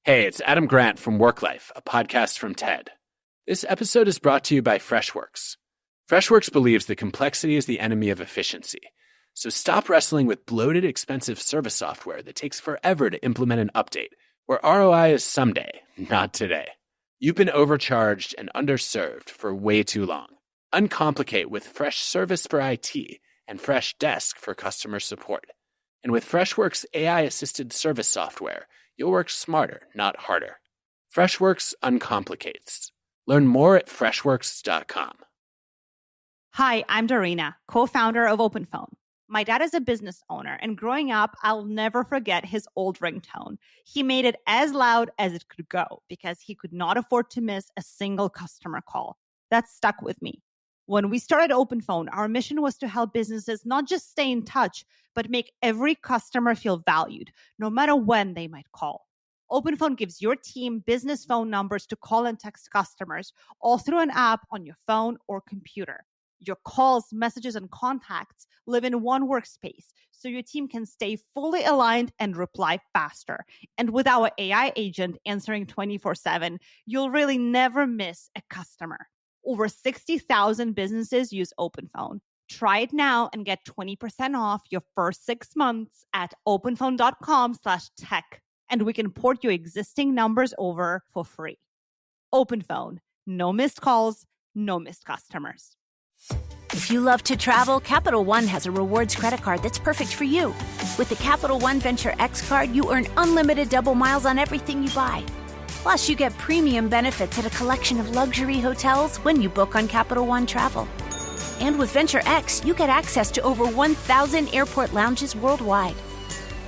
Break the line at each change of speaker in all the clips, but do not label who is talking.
Hey, it's Adam Grant from WorkLife, a podcast from TED. This episode is brought to you by Freshworks. Freshworks believes that complexity is the enemy of efficiency. So stop wrestling with bloated, expensive service software that takes forever to implement and update, where ROI is someday, not today. You've been overcharged and underserved for way too long. Uncomplicate with Freshservice for IT and Freshdesk for customer support. And with Freshworks AI-assisted service software, you'll work smarter, not harder. Freshworks uncomplicates. Learn more at freshworks.com.
Hi, I'm Dorina, co-founder of OpenPhone. My dad is a business owner, and growing up, I'll never forget his old ringtone. He made it as loud as it could go because he could not afford to miss a single customer call. That stuck with me. When we started OpenPhone, our mission was to help businesses not just stay in touch, but make every customer feel valued, no matter when they might call. OpenPhone gives your team business phone numbers to call and text customers, all through an app on your phone or computer. Your calls, messages, and contacts live in one workspace, so your team can stay fully aligned and reply faster. And with our AI agent answering 24/7, you'll really never miss a customer. Over 60,000 businesses use OpenPhone. Try it now and get 20% off your first 6 months at openphone.com/tech. And we can port your existing numbers over for free. OpenPhone. No missed calls, no missed customers.
If you love to travel, Capital One has a rewards credit card that's perfect for you. With the Capital One Venture X card, you earn unlimited double miles on everything you buy. Plus, you get premium benefits at a collection of luxury hotels when you book on Capital One Travel. And with Venture X, you get access to over 1,000 airport lounges worldwide.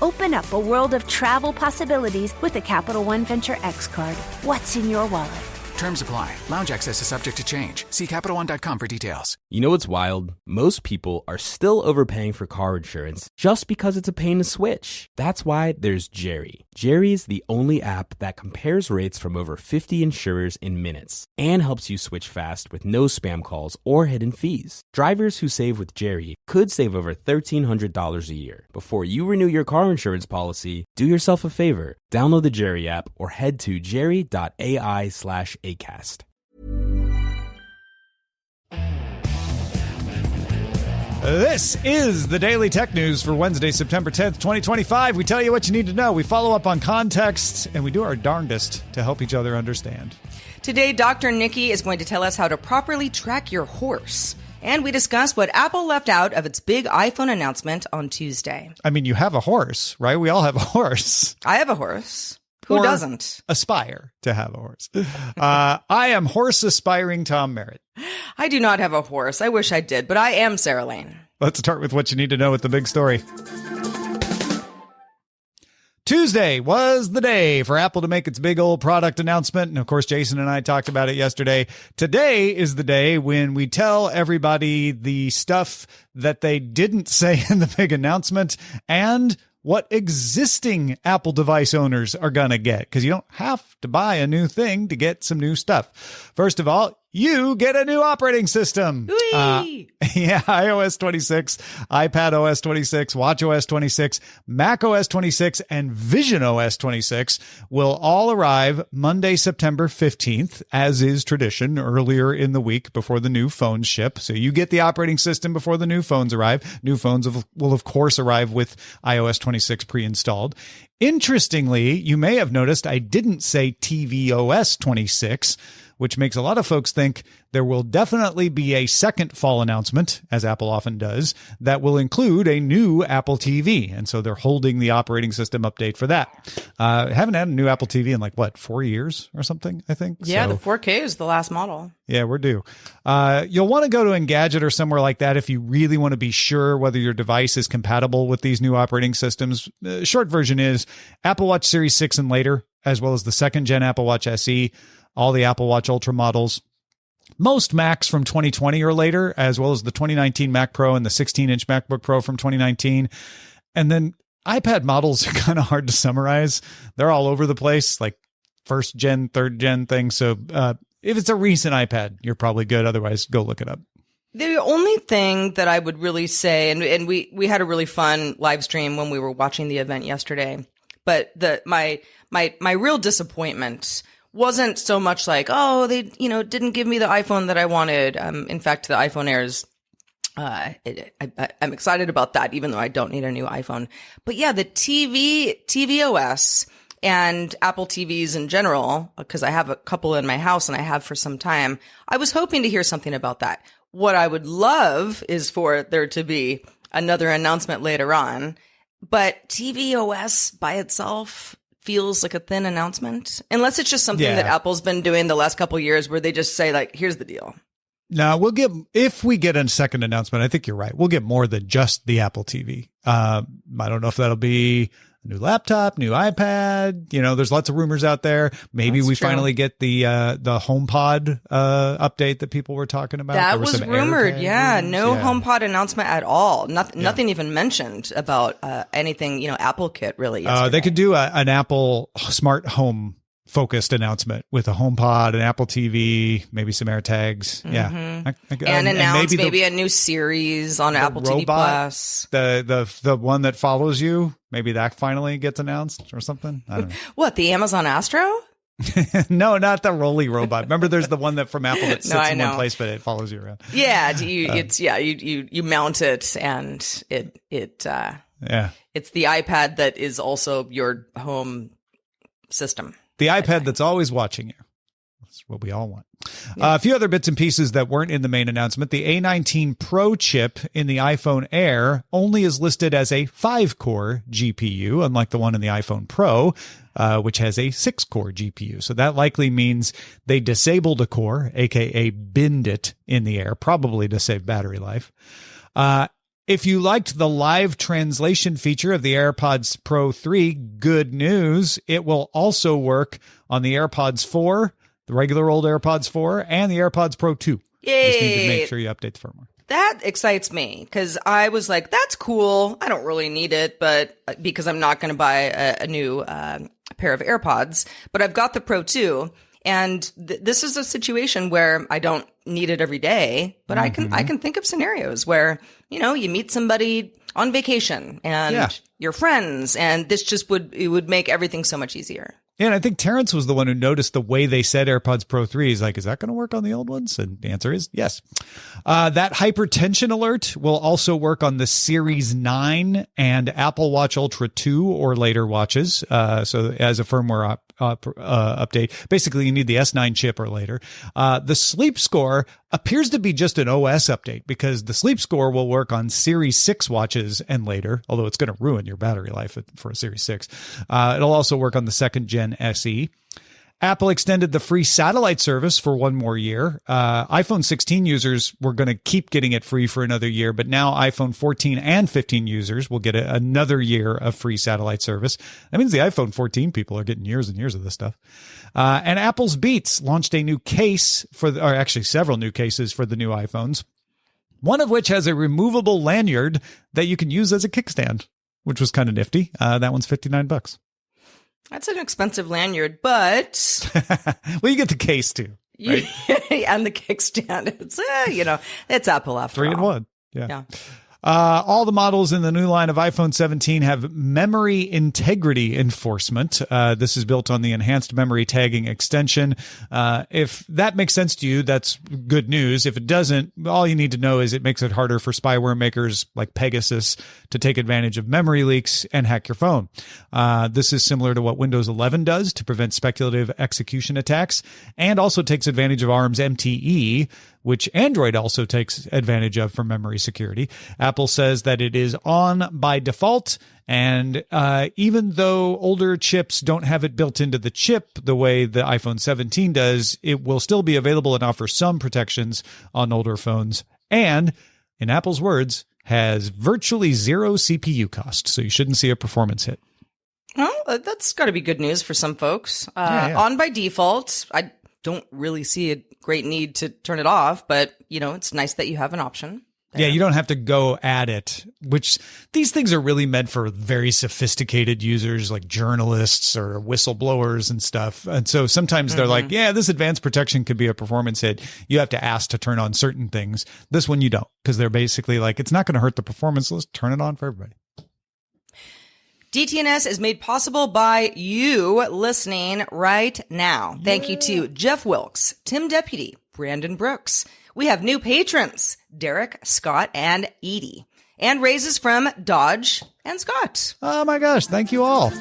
Open up a world of travel possibilities with the Capital One Venture X card. What's in your wallet?
Terms apply. Lounge access is subject to change. See CapitalOne.com for details.
You know what's wild? Most people are still overpaying for car insurance just because it's a pain to switch. That's why there's Jerry. Jerry is the only app that compares rates from over 50 insurers in minutes and helps you switch fast with no spam calls or hidden fees. Drivers who save with Jerry could save over $1,300 a year. Before you renew your car insurance policy, do yourself a favor. Download the Jerry app or head to jerry.ai/ACAST.
This is the Daily Tech News for Wednesday, September 10th, 2025. We tell you what you need to know. We follow up on context, and we do our darndest to help each other understand.
Today, Dr. Nikki is going to tell us how to properly track your horse. And we discuss what Apple left out of its big iPhone announcement on Tuesday.
I mean, you have a horse, right? We all have a horse.
I have a horse. Who doesn't?
Aspire to have a horse. I am horse aspiring Tom Merritt.
I do not have a horse. I wish I did, but I am Sarah Lane.
Let's start with what you need to know with the big story. Tuesday was the day for Apple to make its big old product announcement. And of course, Jason and I talked about it yesterday. Today is the day when we tell everybody the stuff that they didn't say in the big announcement and what existing Apple device owners are going to get, because you don't have to buy a new thing to get some new stuff. First of all, you get a new operating system. iOS 26, iPad OS 26, watchOS 26, macOS 26, and visionOS 26 will all arrive Monday, September 15th, as is tradition, earlier in the week before the new phones ship. So you get the operating system before the new phones arrive. New phones will, of course, arrive with iOS 26 pre-installed. Interestingly, you may have noticed I didn't say tvOS 26, which makes a lot of folks think there will definitely be a second fall announcement, as Apple often does, that will include a new Apple TV. And so they're holding the operating system update for that. Haven't had a new Apple TV in 4 years or something, I think.
Yeah,
so,
the 4K is the last model.
Yeah, we're due. You'll want to go to Engadget or somewhere like that if you really want to be sure whether your device is compatible with these new operating systems. Short version is Apple Watch Series 6 and later, as well as the second-gen Apple Watch SE, all the Apple Watch Ultra models, most Macs from 2020 or later, as well as the 2019 Mac Pro and the 16-inch MacBook Pro from 2019. And then iPad models are kind of hard to summarize. They're all over the place, like first-gen, third-gen things. So if it's a recent iPad, you're probably good. Otherwise, go look it up.
The only thing that I would really say, and we had a really fun live stream when we were watching the event yesterday, But my real disappointment wasn't so much like, oh, they, didn't give me the iPhone that I wanted. In fact, the iPhone Airs, I'm excited about that, even though I don't need a new iPhone. But yeah, the tvOS and Apple TVs in general, because I have a couple in my house and I have for some time, I was hoping to hear something about that. What I would love is for there to be another announcement later on. But tvOS by itself feels like a thin announcement, unless it's just something that Apple's been doing the last couple of years where they just say, like, here's the deal.
No, if we get a second announcement, I think you're right. We'll get more than just the Apple TV. I don't know if that'll be a new laptop, new iPad. There's lots of rumors out there. Maybe we finally get the HomePod update that people were talking about.
That was rumored. Yeah. No HomePod announcement at all. Nothing even mentioned about anything, Apple Kit really.
They could do an Apple smart home focused announcement with a HomePod, an Apple TV, maybe some AirTags. Yeah.
And announce maybe a new series on Apple TV Plus.
The one that follows you, maybe that finally gets announced or something. I don't know.
What, the Amazon Astro?
No, not the Rolly robot. Remember, there's the one from Apple that sits in one place, but it follows you around.
Yeah, you mount it, and it's the iPad that is also your home system.
The iPad that's always watching you. That's what we all want. A few other bits and pieces that weren't in the main announcement. The A19 Pro chip in the iPhone Air only is listed as a 5-core GPU, unlike the one in the iPhone Pro, which has a 6-core GPU. So that likely means they disabled a core, aka binned it in the Air, probably to save battery life. If you liked the live translation feature of the AirPods Pro 3, good news. It will also work on the AirPods 4, the regular old AirPods 4, and the AirPods Pro 2.
Yay.
Just need to make sure you update the firmware.
That excites me because I was like, that's cool. I don't really need it, but because I'm not going to buy a new pair of AirPods, but I've got the Pro 2. And this is a situation where I don't need it every day, but I can think of scenarios where, you meet somebody on vacation and your friends, and this would make everything so much easier.
Yeah, and I think Terrence was the one who noticed the way they said AirPods Pro 3. He's like, is that going to work on the old ones? And the answer is yes. That hypertension alert will also work on the Series 9 and Apple Watch Ultra 2 or later watches. So as a firmware update, basically you need the S9 chip or later. The sleep score appears to be just an OS update because the sleep score will work on Series 6 watches and later, although it's going to ruin your battery life for a Series 6. It'll also work on the second gen SE. Apple extended the free satellite service for one more year. iPhone 16 users were going to keep getting it free for another year, but now iPhone 14 and 15 users will get another year of free satellite service. That means the iPhone 14 people are getting years and years of this stuff. And Apple's Beats launched a new case several new cases for the new iPhones, one of which has a removable lanyard that you can use as a kickstand, which was kind of nifty. That one's $59.
That's an expensive lanyard, but
well, you get the case too, right?
And the kickstand. It's it's Apple after all.
3-in-1. Yeah. All the models in the new line of iPhone 17 have memory integrity enforcement. This is built on the enhanced memory tagging extension. If that makes sense to you, that's good news. If it doesn't, all you need to know is it makes it harder for spyware makers like Pegasus to take advantage of memory leaks and hack your phone. This is similar to what Windows 11 does to prevent speculative execution attacks, and also takes advantage of ARM's MTE, which Android also takes advantage of for memory security. Apple says that it is on by default, and even though older chips don't have it built into the chip the way the iPhone 17 does, it will still be available and offer some protections on older phones, and, in Apple's words, has virtually zero CPU cost, so you shouldn't see a performance hit.
Well, that's got to be good news for some folks. On by default, I don't really see a great need to turn it off, but it's nice that you have an option.
Yeah, you don't have to go at it, which these things are really meant for very sophisticated users like journalists or whistleblowers and stuff. And so sometimes they're like, yeah, this advanced protection could be a performance hit. You have to ask to turn on certain things. This one you don't, because they're basically like, it's not going to hurt the performance. Let's turn it on for everybody.
DTNS is made possible by you listening right now. Thank you to Jeff Wilkes, Tim Deputy, Brandon Brooks. We have new patrons, Derek, Scott, and Edie. And raises from Dodge and Scott.
Oh my gosh, thank you all.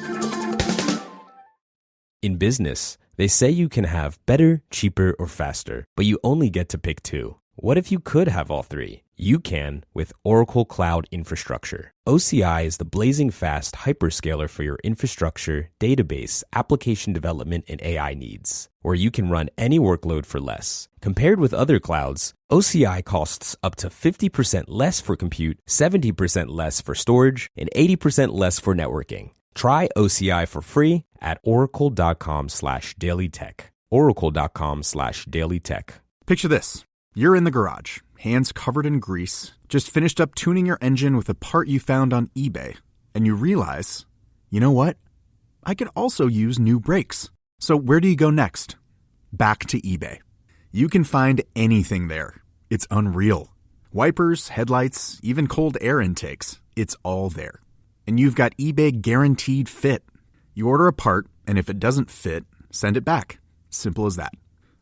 In business, they say you can have better, cheaper, or faster, but you only get to pick two. What if you could have all three? You can with Oracle Cloud Infrastructure. OCI is the blazing fast hyperscaler for your infrastructure, database, application development, and AI needs, where you can run any workload for less. Compared with other clouds, OCI costs up to 50% less for compute, 70% less for storage, and 80% less for networking. Try OCI for free at oracle.com/dailytech. Oracle.com/dailytech.
Picture this. You're in the garage, hands covered in grease, just finished up tuning your engine with a part you found on eBay. And you realize, you know what? I could also use new brakes. So where do you go next? Back to eBay. You can find anything there. It's unreal. Wipers, headlights, even cold air intakes. It's all there. And you've got eBay Guaranteed Fit. You order a part, and if it doesn't fit, send it back. Simple as that.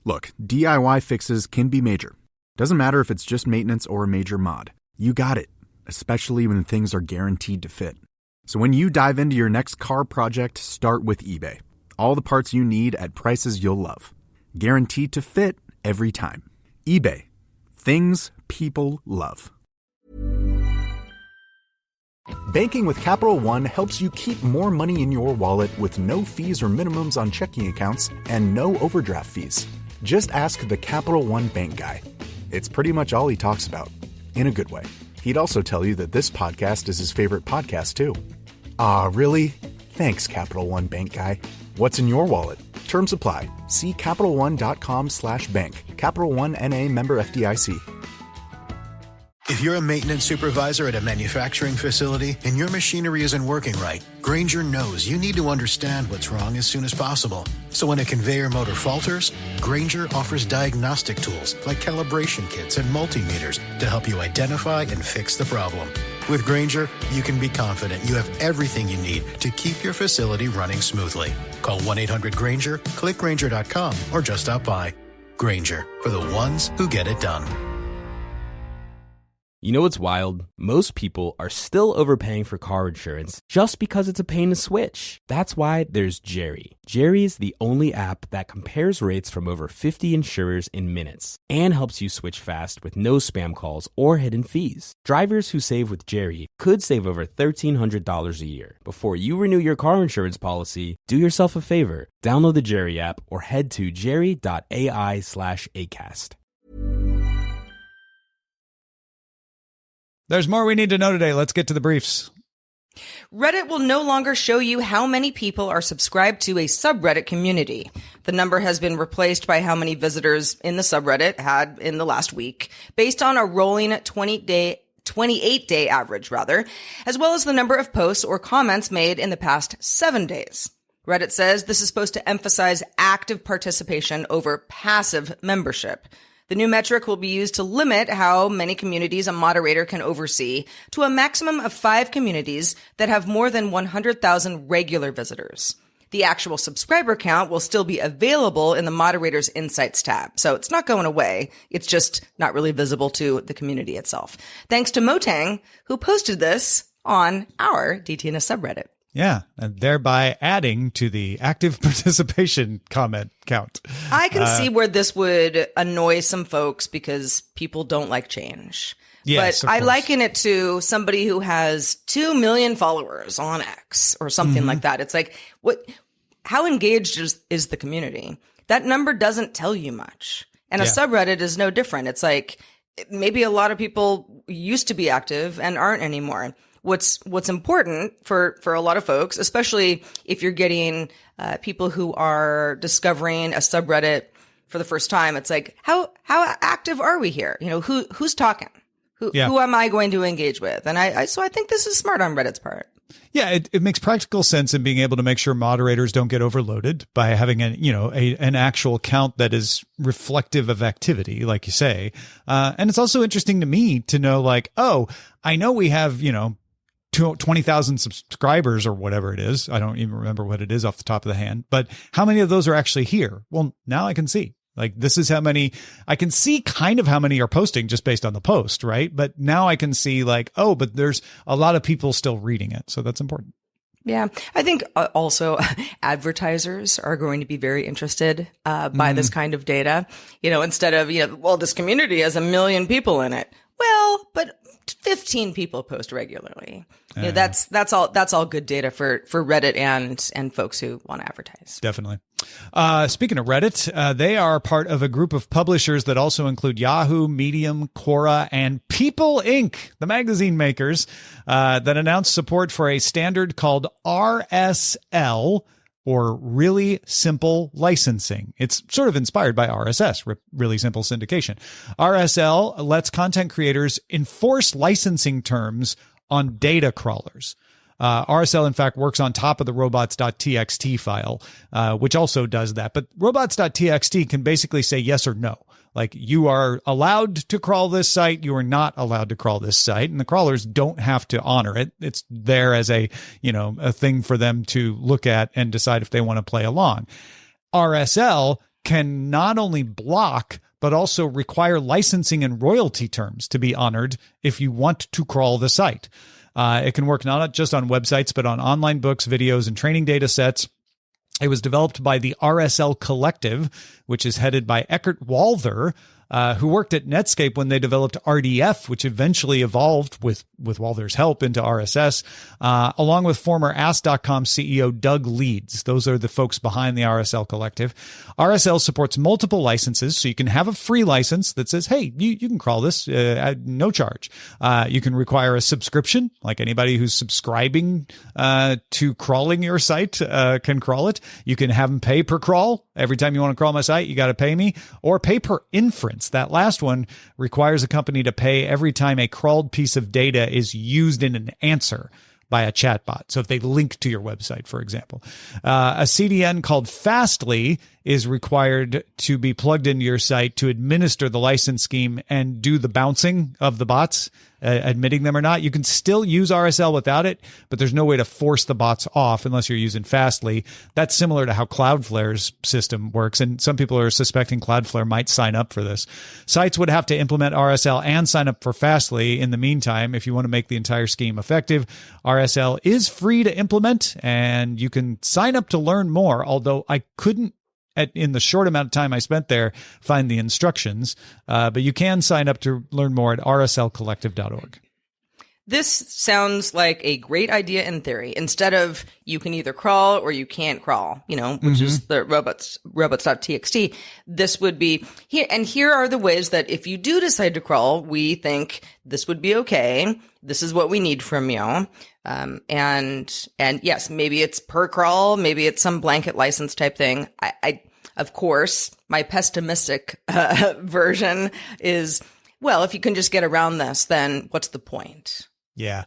Look, DIY fixes can be major. Doesn't matter if it's just maintenance or a major mod. You got it, especially when things are guaranteed to fit. So when you dive into your next car project, start with eBay. All the parts you need at prices you'll love. Guaranteed to fit every time. eBay. Things people love. Banking with Capital One helps you keep more money in your wallet with no fees or minimums on checking accounts and no overdraft fees. Just ask the Capital One bank guy. It's pretty much all he talks about, in a good way. He'd also tell you that this podcast is his favorite podcast, too. Ah, really? Thanks, Capital One bank guy. What's in your wallet? Terms apply. See CapitalOne.com/bank. Capital One N.A. member FDIC.
If you're a maintenance supervisor at a manufacturing facility and your machinery isn't working right, Grainger knows you need to understand what's wrong as soon as possible. So when a conveyor motor falters, Grainger offers diagnostic tools like calibration kits and multimeters to help you identify and fix the problem. With Grainger, you can be confident you have everything you need to keep your facility running smoothly. Call 1-800-GRAINGER, click Grainger.com, or just stop by. Grainger, for the ones who get it done.
You know what's wild? Most people are still overpaying for car insurance just because it's a pain to switch. That's why there's Jerry. Jerry is the only app that compares rates from over 50 insurers in minutes and helps you switch fast with no spam calls or hidden fees. Drivers who save with Jerry could save over $1,300 a year. Before you renew your car insurance policy, do yourself a favor. Download the Jerry app or head to jerry.ai/acast.
There's more we need to know today. Let's get to the briefs.
Reddit will no longer show you how many people are subscribed to a subreddit community. The number has been replaced by how many visitors in the subreddit had in the last week, based on a rolling 28-day average, as well as the number of posts or comments made in the past 7 days. Reddit says this is supposed to emphasize active participation over passive membership. The new metric will be used to limit how many communities a moderator can oversee to a maximum of 5 communities that have more than 100,000 regular visitors. The actual subscriber count will still be available in the moderator's insights tab. So it's not going away. It's just not really visible to the community itself. Thanks to Motang, who posted this on our DTNS subreddit.
Yeah, and thereby adding to the active participation comment count.
I can see where this would annoy some folks because people don't like change.
Yes,
but I liken it to somebody who has 2 million followers on X or something like that. It's like, how engaged is the community? That number doesn't tell you much. And a subreddit is no different. It's like maybe a lot of people used to be active and aren't anymore. What's important for a lot of folks, especially if you're getting people who are discovering a subreddit for the first time, it's like how active are we here? You know, who's talking? Who am I going to engage with? And so I think this is smart on Reddit's part.
Yeah, it makes practical sense in being able to make sure moderators don't get overloaded by having an actual count that is reflective of activity, like you say. And it's also interesting to me to know, like, oh, I know we have, 20,000 subscribers or whatever it is. I don't even remember what it is off the top of the hand, but how many of those are actually here? Well, now I can see. Like, this is how many, I can see kind of how many are posting just based on the post, right? But now I can see like, oh, but there's a lot of people still reading it. So that's important.
Yeah. I think also advertisers are going to be very interested by this kind of data. Instead of, well, this community has 1 million people in it. Well, but 15 people post regularly. That's all good data for Reddit and folks who want to advertise.
Definitely. Speaking of Reddit, they are part of a group of publishers that also include Yahoo, Medium, Quora, and People Inc., the magazine makers, that announced support for a standard called RSL, or Really Simple Licensing. It's sort of inspired by RSS, Really Simple Syndication. RSL lets content creators enforce licensing terms on data crawlers. RSL, in fact, works on top of the robots.txt file, which also does that. But robots.txt can basically say yes or no. Like, you are allowed to crawl this site, you are not allowed to crawl this site, and the crawlers don't have to honor it. It's there as a thing for them to look at and decide if they want to play along. RSL can not only block, but also require licensing and royalty terms to be honored if you want to crawl the site. It can work not just on websites, but on online books, videos, and training data sets. It was developed by the RSL Collective, which is headed by Eckert Walther, who worked at Netscape when they developed RDF, which eventually evolved with Walther's help into RSS, along with former Ask.com CEO Doug Leeds. Those are the folks behind the RSL Collective. RSL supports multiple licenses, so you can have a free license that says, hey, you can crawl this at no charge. You can require a subscription, like anybody who's subscribing to crawling your site can crawl it. You can have them pay per crawl. Every time you want to crawl my site, you got to pay me, or pay per inference. That last one requires a company to pay every time a crawled piece of data is used in an answer by a chatbot. So if they link to your website, for example, a CDN called Fastly is required to be plugged into your site to administer the license scheme and do the bouncing of the bots, admitting them or not. You can still use RSL without it, but there's no way to force the bots off unless you're using Fastly. That's similar to how Cloudflare's system works, and some people are suspecting Cloudflare might sign up for this. Sites would have to implement RSL and sign up for Fastly in the meantime if you want to make the entire scheme effective. RSL is free to implement, and you can sign up to learn more, although I couldn't, in the short amount of time I spent there, find the instructions. But you can sign up to learn more at rslcollective.org.
This sounds like a great idea in theory. Instead of you can either crawl or you can't crawl, which is the robots.txt, this would be here. And here are the ways that if you do decide to crawl, we think this would be okay. This is what we need from you. And yes, maybe it's per crawl, maybe it's some blanket license type thing. I of course, my pessimistic version is, well, if you can just get around this, then what's the point?
Yeah.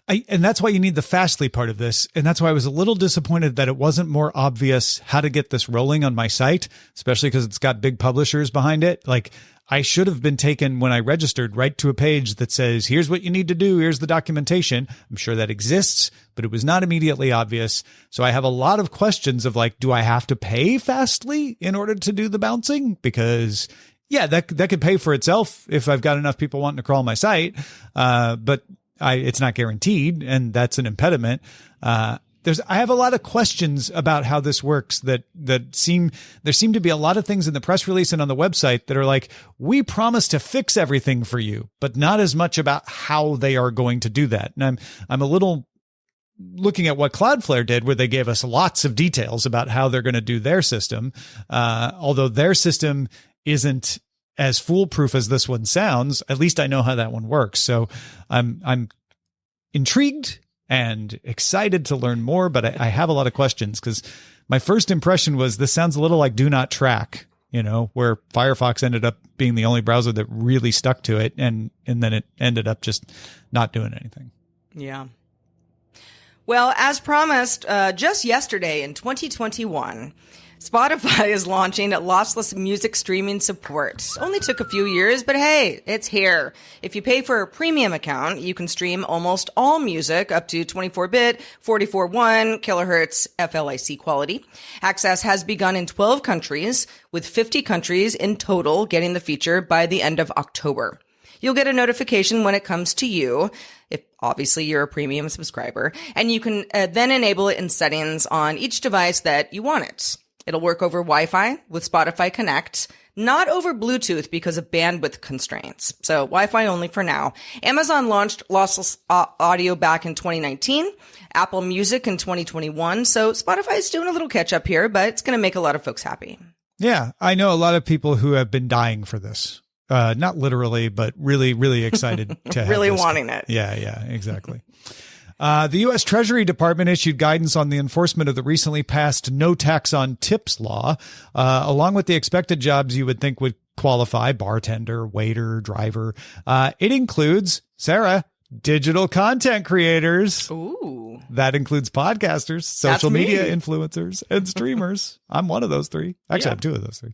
And that's why you need the Fastly part of this. And that's why I was a little disappointed that it wasn't more obvious how to get this rolling on my site, especially because it's got big publishers behind it. Like, I should have been taken when I registered right to a page that says, here's what you need to do. Here's the documentation. I'm sure that exists, but it was not immediately obvious. So I have a lot of questions of like, do I have to pay Fastly in order to do the bouncing? Because yeah, that could pay for itself if I've got enough people wanting to crawl my site. But it's not guaranteed, and that's an impediment. I have a lot of questions about how this works there seem to be a lot of things in the press release and on the website that are like, we promise to fix everything for you, but not as much about how they are going to do that. And I'm a little looking at what Cloudflare did, where they gave us lots of details about how they're going to do their system. Although their system isn't as foolproof as this one sounds, at least I know how that one works. So I'm intrigued and excited to learn more, but I have a lot of questions because my first impression was this sounds a little like Do Not Track, where Firefox ended up being the only browser that really stuck to it, and then it ended up just not doing anything.
Yeah. Well, as promised, just yesterday in 2021, Spotify is launching lossless music streaming support. Only took a few years, but hey, it's here. If you pay for a premium account, you can stream almost all music up to 24-bit, 44.1 kilohertz FLAC quality. Access has begun in 12 countries, with 50 countries in total getting the feature by the end of October. You'll get a notification when it comes to you, if obviously you're a premium subscriber, and you can then enable it in settings on each device that you want it. It'll work over Wi-Fi with Spotify Connect, not over Bluetooth because of bandwidth constraints. So Wi-Fi only for now. Amazon launched lossless audio back in 2019, Apple Music in 2021. So Spotify is doing a little catch up here, but it's going to make a lot of folks happy.
Yeah, I know a lot of people who have been dying for this. Not literally, but really, really excited to have
really
this.
wanting it.
Yeah, exactly. The U.S. Treasury Department issued guidance on the enforcement of the recently passed no tax on tips law, along with the expected jobs you would think would qualify: bartender, waiter, driver. It includes, Sarah, digital content creators.
Ooh.
That includes podcasters, social media influencers, and streamers. I'm one of those three. Actually, I'm two of those three.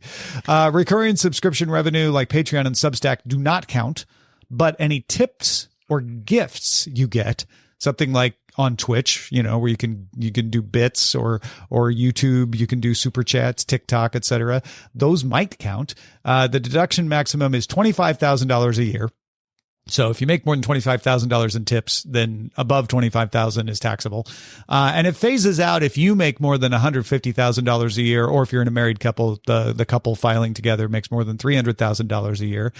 Recurring subscription revenue like Patreon and Substack do not count, but any tips or gifts you get, something like on Twitch, where you can do bits, or YouTube, you can do super chats, TikTok, etc. Those might count. The deduction maximum is $25,000 a year. So if you make more than $25,000 in tips, then above $25,000 is taxable. And it phases out if you make more than $150,000 a year, or if you're in a married couple, the couple filing together makes more than $300,000 a year.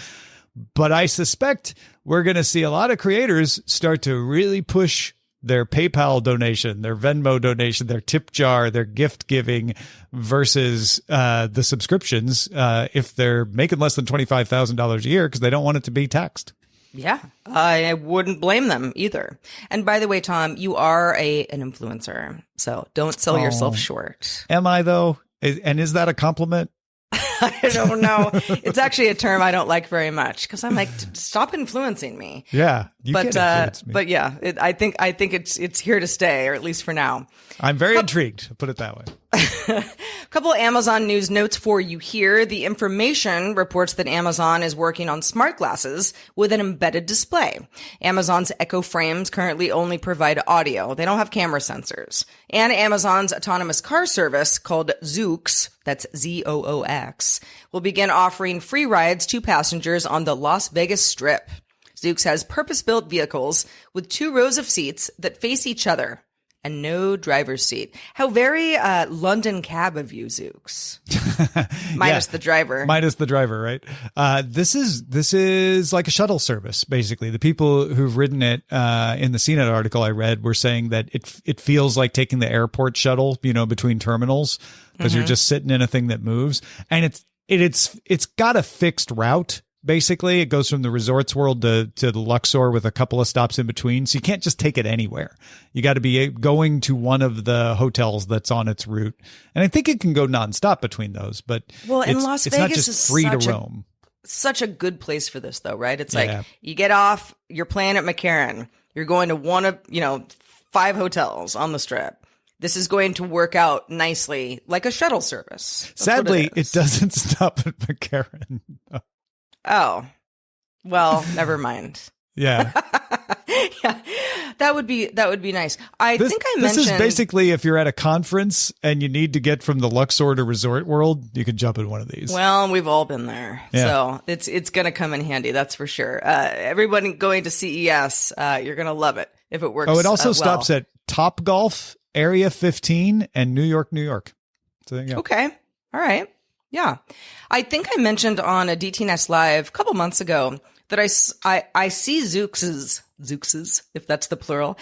But I suspect we're going to see a lot of creators start to really push their PayPal donation, their Venmo donation, their tip jar, their gift giving versus the subscriptions if they're making less than $25,000 a year because they don't want it to be taxed.
Yeah, I wouldn't blame them either. And by the way, Tom, you are an influencer, so don't sell yourself short.
Am I, though? And is that a compliment?
I don't know. It's actually a term I don't like very much because I'm like, stop influencing me.
Yeah, you can influence me.
But yeah, I think it's here to stay, or at least for now.
I'm very intrigued. Put it that way.
A couple Amazon news notes for you here. The Information reports that Amazon is working on smart glasses with an embedded display. Amazon's Echo frames currently only provide audio. They don't have camera sensors. And Amazon's autonomous car service called Zoox, that's Zoox, will begin offering free rides to passengers on the Las Vegas Strip. Zoox has purpose-built vehicles with 2 rows of seats that face each other and no driver's seat. How very London cab of you, Zoox. Minus the driver.
Minus the driver, right? This is like a shuttle service, basically. The people who've ridden it in the CNET article I read were saying that it feels like taking the airport shuttle, between terminals, because you're just sitting in a thing that moves. And it's got a fixed route. Basically, it goes from the Resorts World to the Luxor with a couple of stops in between. So you can't just take it anywhere. You got to be going to one of the hotels that's on its route. And I think it can go nonstop between those. But
in Las Vegas,
not just free to roam.
Such a good place for this, though, right? It's like you get off, you're playing at McCarran. You're going to one of 5 hotels on the Strip. This is going to work out nicely, like a shuttle service. That's
Sadly, it doesn't stop at McCarran.
Oh, well, never mind.
Yeah.
Yeah, that would be nice. This
is basically if you're at a conference and you need to get from the Luxor to Resort World, you can jump in one of these.
Well, we've all been there, so it's going to come in handy. That's for sure. Everybody going to CES, you're going to love it if it works.
Oh, it also stops at Topgolf, Area 15, and New York, New York. So there you go.
Okay, all right. Yeah. I think I mentioned on a DTNS Live a couple months ago that I see Zooxes, if that's the plural,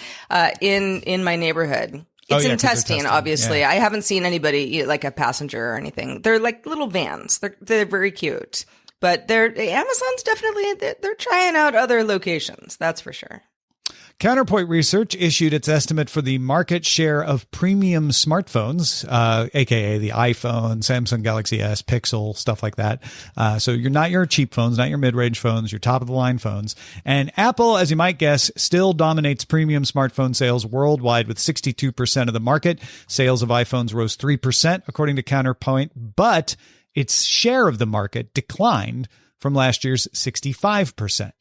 in my neighborhood. It's in testing, obviously. Yeah. I haven't seen anybody like a passenger or anything. They're like little vans. They're very cute. But Amazon's definitely, they're trying out other locations. That's for sure.
Counterpoint Research issued its estimate for the market share of premium smartphones, aka the iPhone, Samsung Galaxy S, Pixel, stuff like that. So you're not your cheap phones, not your mid-range phones, your top-of-the-line phones. And Apple, as you might guess, still dominates premium smartphone sales worldwide with 62% of the market. Sales of iPhones rose 3%, according to Counterpoint, but its share of the market declined from last year's 65%.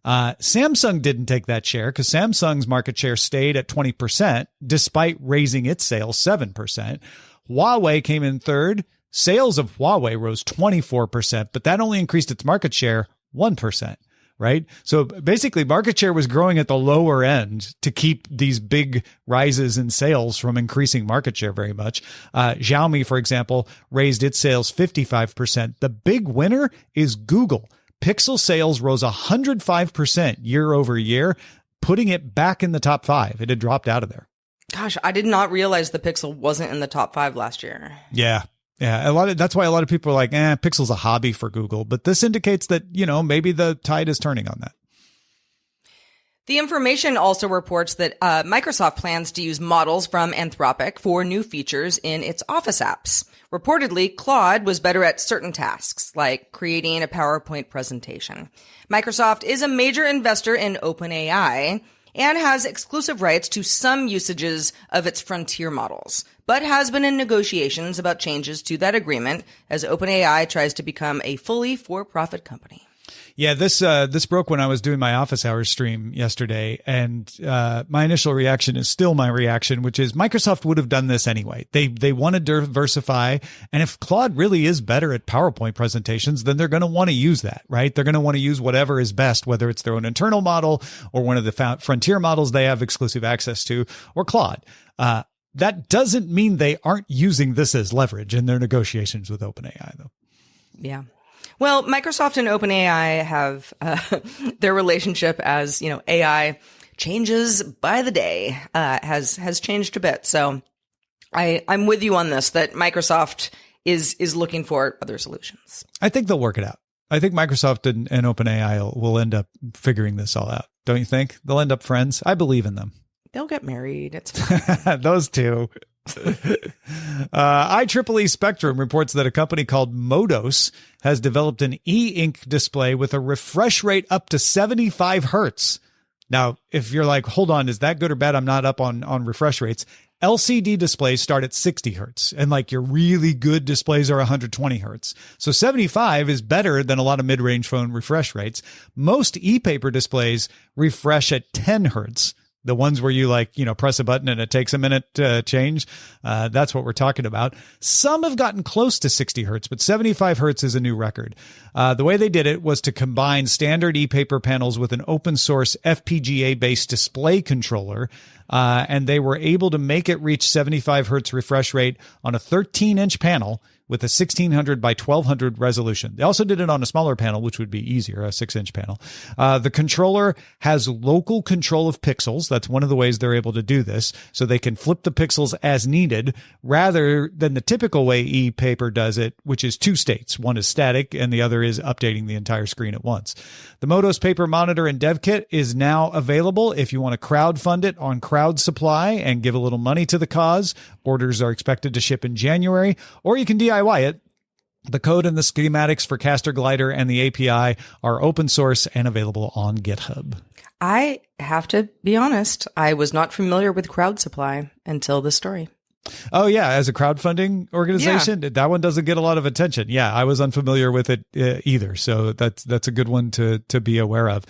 Samsung didn't take that share because Samsung's market share stayed at 20% despite raising its sales 7%. Huawei came in third. Sales of Huawei rose 24%, but that only increased its market share 1%, right? So basically market share was growing at the lower end to keep these big rises in sales from increasing market share very much. Xiaomi, for example, raised its sales 55%. The big winner is Google. Pixel sales rose 105% year over year, putting it back in the top 5. It had dropped out of there.
Gosh, I did not realize the Pixel wasn't in the top 5 last year.
Yeah. That's why a lot of people are like, Pixel's a hobby for Google. But this indicates that, maybe the tide is turning on that.
The information also reports that Microsoft plans to use models from Anthropic for new features in its Office apps. Reportedly, Claude was better at certain tasks, like creating a PowerPoint presentation. Microsoft is a major investor in OpenAI and has exclusive rights to some usages of its frontier models, but has been in negotiations about changes to that agreement as OpenAI tries to become a fully for-profit company.
Yeah, this broke when I was doing my office hours stream yesterday, and my initial reaction is still my reaction, which is Microsoft would have done this anyway. They want to diversify, and if Claude really is better at PowerPoint presentations, then they're going to want to use that, right? They're going to want to use whatever is best, whether it's their own internal model or one of the frontier models they have exclusive access to, or Claude. That doesn't mean they aren't using this as leverage in their negotiations with OpenAI, though.
Yeah. Well, Microsoft and OpenAI have their relationship, as AI changes by the day, has changed a bit. So I'm with you on this, that Microsoft is looking for other solutions.
I think they'll work it out. I think Microsoft and OpenAI will end up figuring this all out. Don't you think? They'll end up friends. I believe in them.
They'll get married. It's fine.
Those two. IEEE Spectrum reports that a company called Modos has developed an e-ink display with a refresh rate up to 75 hertz. Now, if you're like, hold on, is that good or bad? I'm not up on refresh rates. LCD displays start at 60 hertz, and like your really good displays are 120 hertz. So 75 is better than a lot of mid-range phone refresh rates. Most e-paper displays refresh at 10 hertz. The ones where you press a button and it takes a minute to change. That's what we're talking about. Some have gotten close to 60 hertz, but 75 hertz is a new record. The way they did it was to combine standard e-paper panels with an open source FPGA based display controller. And they were able to make it reach 75 hertz refresh rate on a 13-inch panel with a 1600 by 1200 resolution. They also did it on a smaller panel, which would be easier, a 6-inch panel. The controller has local control of pixels. That's one of the ways they're able to do this. So they can flip the pixels as needed rather than the typical way e-paper does it, which is 2 states. One is static and the other is updating the entire screen at once. The Modos Paper Monitor and Dev Kit is now available if you want to crowdfund it on Crowd Supply and give a little money to the cause. Orders are expected to ship in January, or you can DIY it. The code and the schematics for Caster Glider and the API are open source and available on GitHub.
I have to be honest, I was not familiar with Crowd Supply until this story.
Oh, yeah. As a crowdfunding organization, that one doesn't get a lot of attention. Yeah, I was unfamiliar with it either. So that's a good one to be aware of.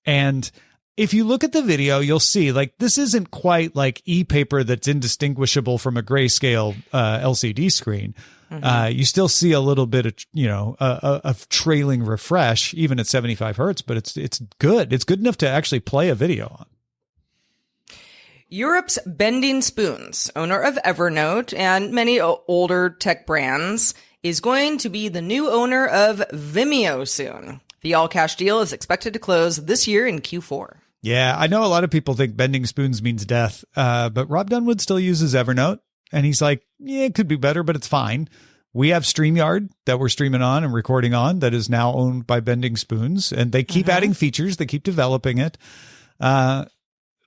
And if you look at the video, you'll see this isn't quite like e-paper that's indistinguishable from a grayscale LCD screen. Mm-hmm. You still see a little bit of, of trailing refresh, even at 75 hertz, but it's good. It's good enough to actually play a video on.
Europe's Bending Spoons, owner of Evernote and many older tech brands, is going to be the new owner of Vimeo soon. The all-cash deal is expected to close this year in Q4.
Yeah, I know a lot of people think bending spoons means death, but Rob Dunwood still uses Evernote, and he's like, yeah, it could be better, but it's fine. We have StreamYard that we're streaming on and recording on that is now owned by Bending Spoons, and they keep adding features. They keep developing it.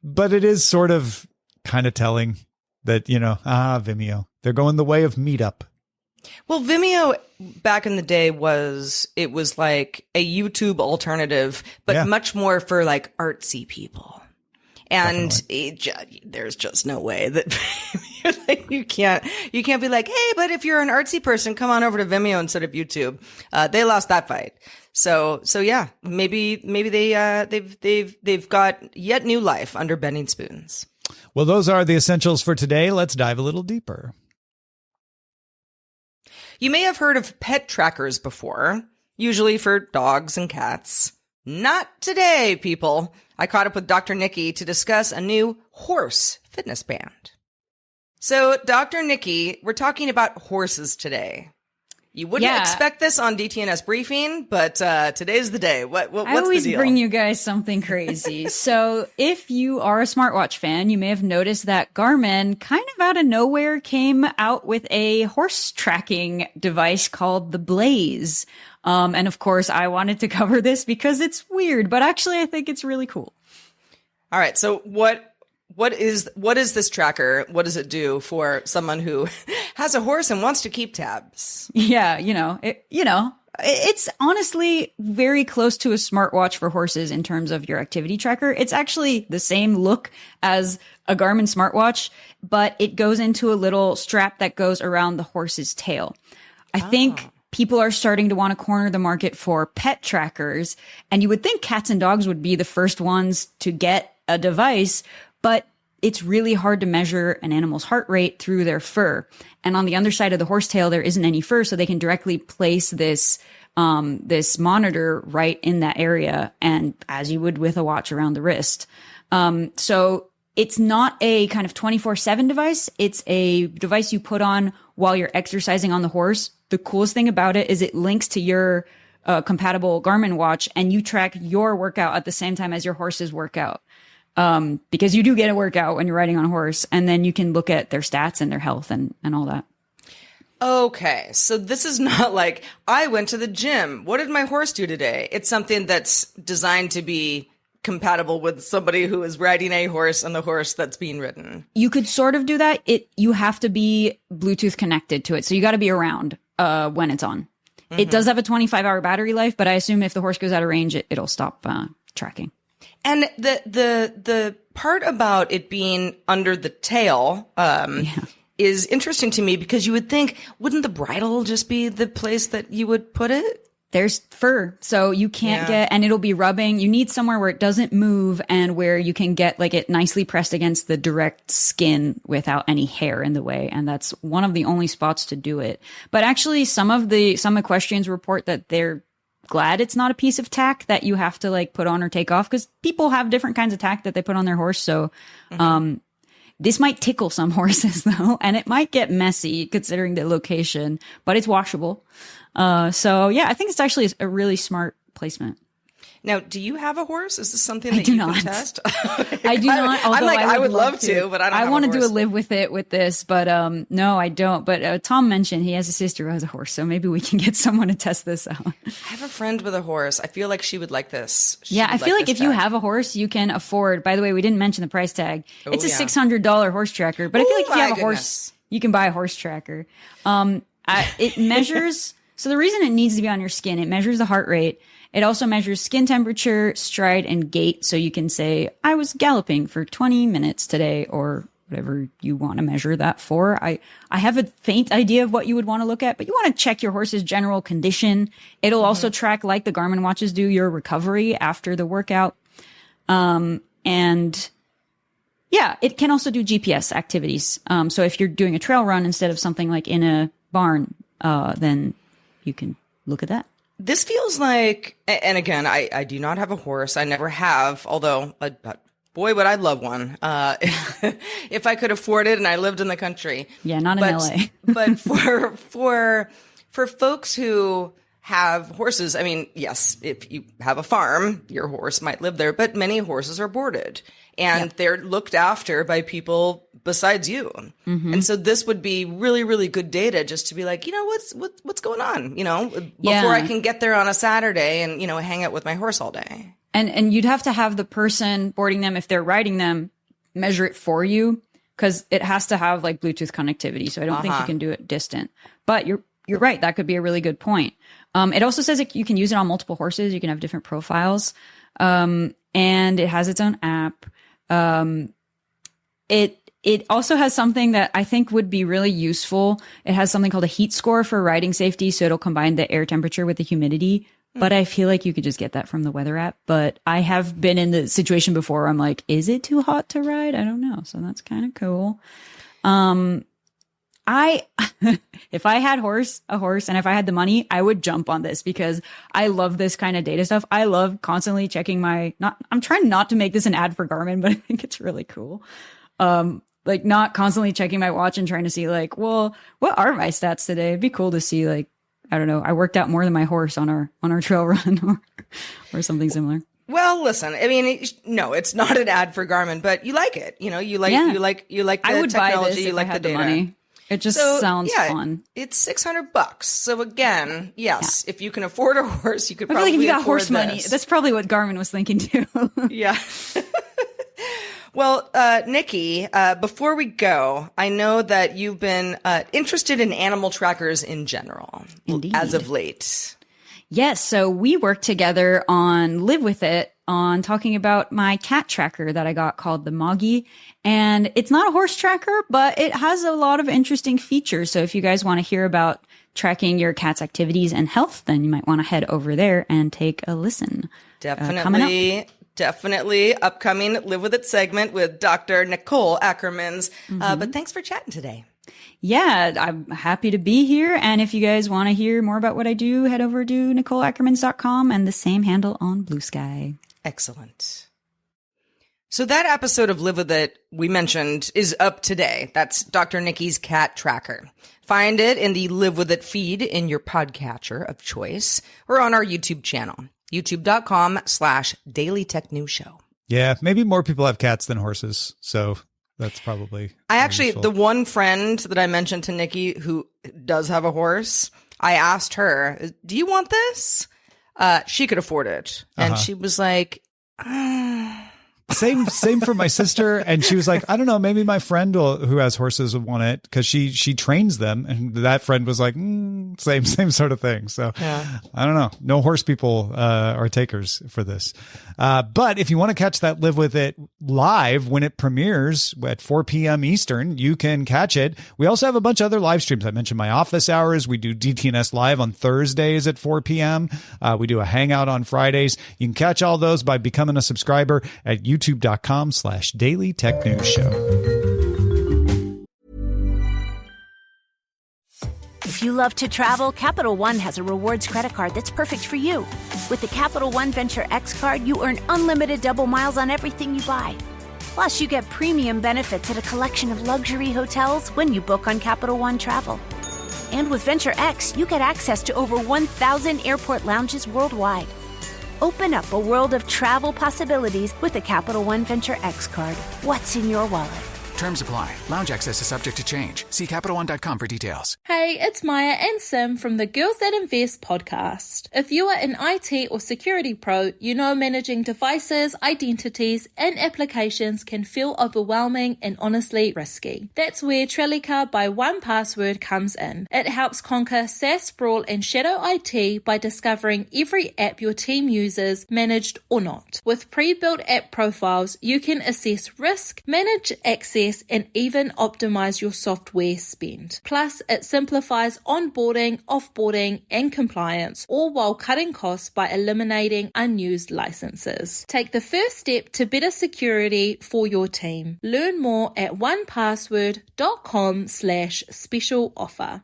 But it is sort of kind of telling that, Vimeo, they're going the way of Meetup.
Well, Vimeo back in the day was like a YouTube alternative, but much more for like artsy people. And there's just no way that like, you can't be like, hey, but if you're an artsy person, come on over to Vimeo instead of YouTube. They lost that fight. So yeah, maybe they've got yet new life under bending spoons.
Well, those are the essentials for today. Let's dive a little deeper.
You may have heard of pet trackers before, usually for dogs and cats. Not today, people. I caught up with Dr. Nikki to discuss a new horse fitness band. So, Dr. Nikki, we're talking about horses today. You wouldn't expect this on DTNS briefing, but today's the day. What's the deal?
I always bring you guys something crazy. So if you are a smartwatch fan, you may have noticed that Garmin kind of out of nowhere came out with a horse tracking device called the Blaze. And of course, I wanted to cover this because it's weird, but actually I think it's really cool.
All right. So what is this tracker? What does it do for someone who has a horse and wants to keep tabs?
Yeah, it's honestly very close to a smartwatch for horses in terms of your activity tracker. It's actually the same look as a Garmin smartwatch, but it goes into a little strap that goes around the horse's tail. I think people are starting to want to corner the market for pet trackers, and you would think cats and dogs would be the first ones to get a device, but it's really hard to measure an animal's heart rate through their fur. And on the underside of the horse tail, there isn't any fur, so they can directly place this monitor right in that area, and as you would with a watch around the wrist. So it's not a kind of 24/7 device. It's a device you put on while you're exercising on the horse. The coolest thing about it is it links to your compatible Garmin watch, and you track your workout at the same time as your horse's workout. Because you do get a workout when you're riding on a horse, and then you can look at their stats and their health and all that.
Okay. So this is not like, I went to the gym. What did my horse do today? It's something that's designed to be compatible with somebody who is riding a horse and the horse that's being ridden.
You could sort of do that. You have to be Bluetooth connected to it. So you got to be around, when it's on. Mm-hmm. It does have a 25-hour battery life, but I assume if the horse goes out of range, it'll stop, tracking.
And the part about it being under the tail is interesting to me, because you would think, wouldn't the bridle just be the place that you would put it?
There's fur, so you can't and it'll be rubbing. You need somewhere where it doesn't move and where you can get like it nicely pressed against the direct skin without any hair in the way. And that's one of the only spots to do it. But actually, some equestrians report that they're glad it's not a piece of tack that you have to like put on or take off, because people have different kinds of tack that they put on their horse. So, this might tickle some horses though, and it might get messy considering the location, but it's washable. So yeah, I think it's actually a really smart placement.
Now, do you have a horse? Is this something that you can test?
I do not.
I'm like, I would love to, but I don't have a horse.
I want to do a live with it with this, but no, I don't. But Tom mentioned he has a sister who has a horse, so maybe we can get someone to test this out.
I have a friend with a horse. I feel like she would like this.
I feel like if you have a horse, you can afford. By the way, we didn't mention the price tag. It's a $600 horse tracker, but I feel like if you have a horse, you can buy a horse tracker. It measures. So the reason it needs to be on your skin, it measures the heart rate. It also measures skin temperature, stride, and gait. So you can say, I was galloping for 20 minutes today, or whatever you want to measure that for. I have a faint idea of what you would want to look at, but you want to check your horse's general condition. It'll also track, like the Garmin watches do, your recovery after the workout. And yeah, it can also do GPS activities. So if you're doing a trail run instead of something like in a barn, then you can look at that.
This feels like, and again, I do not have a horse. I never have, although, boy, would I love one. If I could afford it and I lived in the country.
Yeah, not in LA.
But for folks who have horses, I mean, yes, if you have a farm, your horse might live there, but many horses are boarded and they're looked after by people besides you. Mm-hmm. And so this would be really, really good data just to be like, what's going on, before I can get there on a Saturday and, hang out with my horse all day.
And you'd have to have the person boarding them, if they're riding them, measure it for you because it has to have like Bluetooth connectivity. So I don't think you can do it distant. But you're right. That could be a really good point. It also says you can use it on multiple horses. You can have different profiles. And it has its own app. It also has something that I think would be really useful. It has something called a heat score for riding safety. So it'll combine the air temperature with the humidity. But I feel like you could just get that from the weather app. But I have been in the situation before where I'm like, is it too hot to ride? I don't know. So that's kind of cool. If I had a horse and if I had the money, I would jump on this because I love this kind of data stuff. I love constantly checking I'm trying not to make this an ad for Garmin, but I think it's really cool. Like not constantly checking my watch and trying to see like, well, what are my stats today? It'd be cool to see like, I don't know. I worked out more than my horse on our trail run or something similar.
Well, listen, I mean, no, it's not an ad for Garmin, but you like it. You know, you like the
I would
technology,
buy this
you
if
like
I had
the
the
data.
money. It just sounds fun.
It's $600. So again, yes, if you can afford a horse, you could
I feel
probably
like if you got
afford
horse money,
this.
that's probably what Garmin was thinking too.
Yeah. Well, Nikki, before we go, I know that you've been interested in animal trackers in general.
Indeed.
As of late.
Yes. So we worked together on Live With It on talking about my cat tracker that I got called the Moggy. And it's not a horse tracker, but it has a lot of interesting features. So if you guys want to hear about tracking your cat's activities and health, then you might want to head over there and take a listen.
Definitely upcoming Live With It segment with Dr. Nicole Ackermans. But thanks for chatting today.
Yeah, I'm happy to be here. And if you guys want to hear more about what I do, head over to NicoleAckermans.com and the same handle on Blue Sky.
Excellent. So that episode of Live With It we mentioned is up today. That's Dr. Nikki's cat tracker. Find it in the Live With It feed in your podcatcher of choice or on our YouTube channel, youtube.com/Daily Tech News Show.
Yeah, maybe more people have cats than horses. So that's probably useful.
The one friend that I mentioned to Nikki who does have a horse, I asked her, do you want this? She could afford it. And she was like,
Same for my sister. And she was like, I don't know, maybe my friend who has horses would want it because she trains them. And that friend was like, same sort of thing. So I don't know. No horse people are takers for this. But if you want to catch that Live With It live when it premieres at 4 p.m. Eastern, you can catch it. We also have a bunch of other live streams. I mentioned my office hours. We do DTNS live on Thursdays at 4 p.m. We do a hangout on Fridays. You can catch all those by becoming a subscriber at youtube.com/Daily Tech News Show.
If you love to travel, Capital One has a rewards credit card that's perfect for you. With the Capital One Venture X card, you earn unlimited double miles on everything you buy. Plus, you get premium benefits at a collection of luxury hotels when you book on Capital One Travel. And with Venture X, you get access to over 1,000 airport lounges worldwide. Open up a world of travel possibilities with the Capital One Venture X card. What's in your wallet?
Terms apply. Lounge access is subject to change. See CapitalOne.com for details.
Hey, it's Maya and Sim from the Girls That Invest podcast. If you are an IT or security pro, you know managing devices, identities, and applications can feel overwhelming and honestly risky. That's where Trellica by 1Password comes in. It helps conquer SaaS sprawl and shadow IT by discovering every app your team uses, managed or not. With pre-built app profiles, you can assess risk, manage access, and even optimize your software spend. Plus, it simplifies onboarding, offboarding, and compliance, all while cutting costs by eliminating unused licenses. Take the first step to better security for your team. Learn more at onepassword.com/special offer.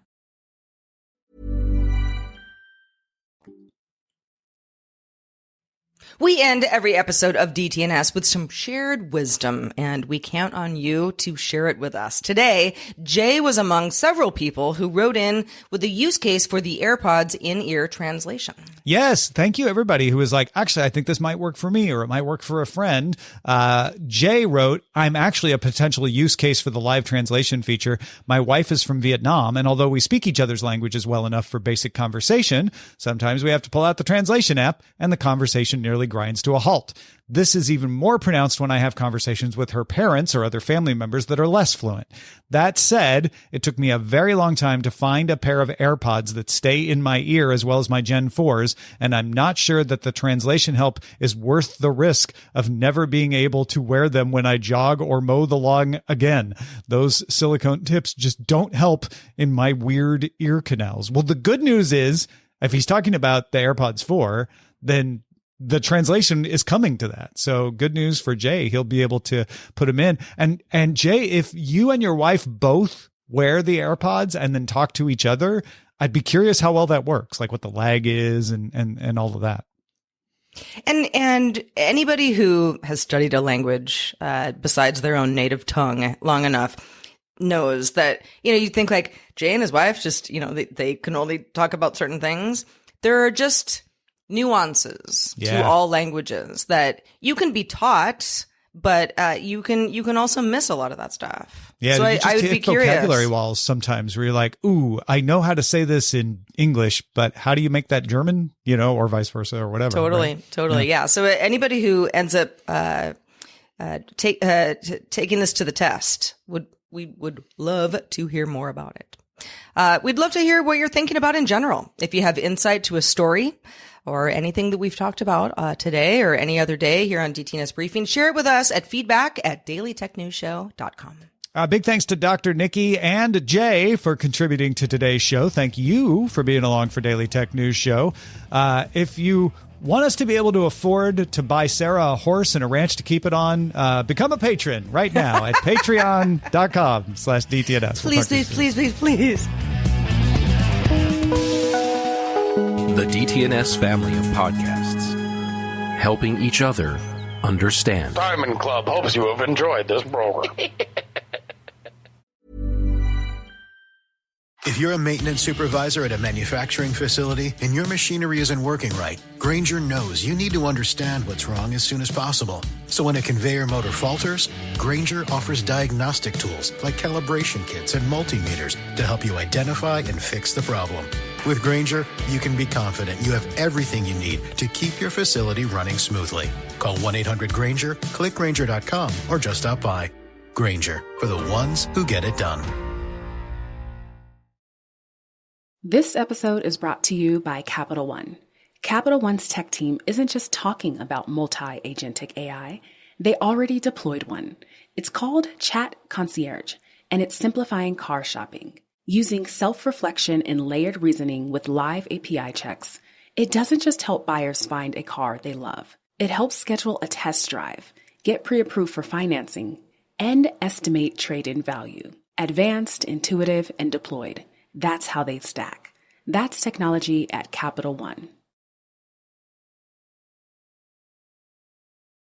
We end every episode of DTNS with some shared wisdom, and we count on you to share it with us. Today, Jay was among several people who wrote in with a use case for the AirPods in-ear translation.
Yes. Thank you, everybody who was like, actually, I think this might work for me or it might work for a friend. Jay wrote, I'm actually a potential use case for the live translation feature. My wife is from Vietnam, and although we speak each other's languages well enough for basic conversation, sometimes we have to pull out the translation app, and the conversation nearly eventually grinds to a halt. This is even more pronounced when I have conversations with her parents or other family members that are less fluent. That said, it took me a very long time to find a pair of AirPods that stay in my ear as well as my Gen 4s, and I'm not sure that the translation help is worth the risk of never being able to wear them when I jog or mow the lawn again. Those silicone tips just don't help in my weird ear canals. Well, the good news is, if he's talking about the AirPods 4, then the translation is coming to that. So good news for Jay. He'll be able to put them in. And Jay, if you and your wife both wear the AirPods and then talk to each other, I'd be curious how well that works, like what the lag is and all of that.
And anybody who has studied a language besides their own native tongue long enough knows that, you think like Jay and his wife just, they can only talk about certain things. There are just nuances to all languages that you can be taught, but you can also miss a lot of that stuff.
Yeah,
so I would be curious.
Vocabulary walls sometimes where you're like, ooh, I know how to say this in English, but how do you make that German? Or vice versa or whatever.
Totally. Yeah. So anybody who ends up taking this to the test we would love to hear more about it. We'd love to hear what you're thinking about in general. If you have insight to a story or anything that we've talked about today or any other day here on DTNS Briefing, share it with us at feedback@dailytechnewsshow.com.
Big thanks to Dr. Nikki and Jay for contributing to today's show. Thank you for being along for Daily Tech News Show. If you want us to be able to afford to buy Sarah a horse and a ranch to keep it on, become a patron right now at patreon.com/DTNS.
Please.
The DTNS family of podcasts, helping each other understand.
Diamond Club hopes you have enjoyed this program.
If you're a maintenance supervisor at a manufacturing facility and your machinery isn't working right, Grainger knows you need to understand what's wrong as soon as possible. So when a conveyor motor falters, Grainger offers diagnostic tools like calibration kits and multimeters to help you identify and fix the problem. With Grainger, you can be confident you have everything you need to keep your facility running smoothly. Call 1-800-GRAINGER, click Grainger.com, or just stop by. Grainger, for the ones who get it done.
This episode is brought to you by Capital One. Capital One's tech team isn't just talking about multi-agentic AI. They already deployed one. It's called Chat Concierge, and it's simplifying car shopping. Using self-reflection and layered reasoning with live API checks, it doesn't just help buyers find a car they love. It helps schedule a test drive, get pre-approved for financing, and estimate trade-in value. Advanced, intuitive, and deployed. That's how they stack. That's technology at Capital One.